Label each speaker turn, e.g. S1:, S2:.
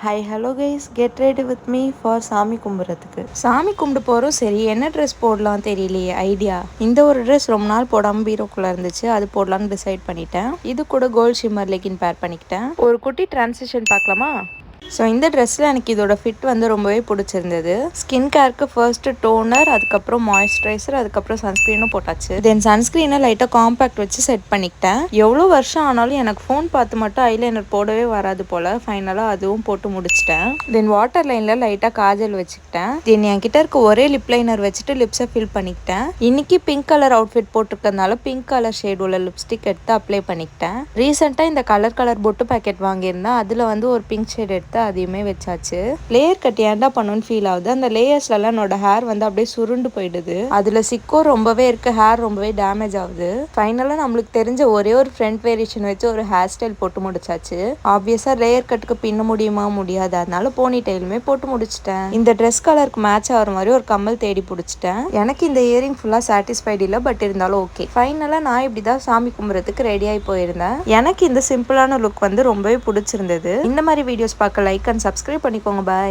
S1: Hi hello guys, get ready with me for சாமி கும்பிட்றதுக்கு. சாமி கும்பிட்டு போகிறோம். சரி, என்ன ட்ரெஸ் போடலாம் தெரியலையே ஐடியா. இந்த ஒரு ட்ரெஸ் ரொம்ப நாள் போடாமல் பீரோக்குள்ளே இருந்துச்சு, அது போடலான்னு டிசைட் பண்ணிட்டேன். இது கூட கோல்ட் ஷிம்மர் லெகின் பேர் பண்ணிக்கிட்டேன். ஒரு குட்டி டிரான்சிஷன் பார்க்கலாமா? ஸோ இந்த ட்ரெஸ்ஸில் எனக்கு இதோட ஃபிட் வந்து ரொம்பவே பிடிச்சிருந்தது. ஸ்கின் கேருக்கு ஃபர்ஸ்ட்டு டோனர், அதுக்கப்புறம் மாய்ஸ்சரைசர், அதுக்கப்புறம் சன்ஸ்க்ரீனும் போட்டாச்சு. தென் சன்ஸ்க்ரீனை லைட்டாக காம்பேக்ட் வச்சு செட் பண்ணிக்கிட்டேன். எவ்வளோ வருஷம் ஆனாலும் எனக்கு ஃபோன் பார்த்து மட்டும் ஐலைனர் போடவே வராது போல். ஃபைனலாக அதுவும் போட்டு முடிச்சிட்டேன். தென் வாட்டர் லைனில் லைட்டாக காஜல் வச்சுக்கிட்டேன். தென் என்கிட்ட இருக்க ஒரே லிப் லைனர் வச்சுட்டு லிப்ஸை ஃபில் பண்ணிக்கிட்டேன். இன்னைக்கு பிங்க் கலர் அவுட்ஃபிட் போட்டிருக்கறதுனால பிங்க் கலர் ஷேட் உள்ள லிப்ஸ்டிக் எடுத்து அப்ளை பண்ணிக்கிட்டேன். ரீசெண்டாக இந்த கலர் பொட்டு பேக்கெட் வாங்கியிருந்தேன். அதில் வந்து ஒரு பிங்க் ஷேட் எடுத்து அதையுமே வச்சாச்சு. லேயர் கட் ஏன்டா பண்ணுன்னு ஃபீல் ஆகுது. அந்த லேயர்ஸ்லாம் என்னோட ஹேர் வந்து அப்படியே சுருண்டு போயிடுது. அதுல சிக்கோ ரொம்பவே இருக்கு, ஹேர் ரொம்பவே டேமேஜ் ஆகுது. ஃபைனலா நம்மளுக்கு தெரிஞ்ச ஒரே ஒரு ஃப்ரண்ட் வேரியேஷன் வச்சு ஒரு ஹேர் ஸ்டைல் போட்டு முடிச்சாச்சு. ஆப்வியஸா லேயர் கட்டுக்கு பின்ன முடியுமா முடியாது, அதனால போனி டெயிலுமே போட்டு முடிச்சிட்டேன். இந்த ட்ரெஸ் கலருக்கு மேட்ச் ஆகிற மாதிரி ஒரு கம்மல் தேடி பிடிச்சிட்டேன். எனக்கு இந்த இயரிங் ஃபுல்லா சாட்டிஸ்ஃபைட் இல்லை, பட் இருந்தாலும் ஓகே. ஃபைனலா நான் இப்படிதான் சாமி கும்பிட்றதுக்கு ரெடி ஆகி போயிருந்தேன். எனக்கு இந்த சிம்பிளான லுக் வந்து ரொம்பவே பிடிச்சிருந்தது. இந்த மாதிரி வீடியோஸ் பார்க்க லைக் அண்ட் சப்ஸ்கிரைப் பண்ணிக்கோங்க. பாய்.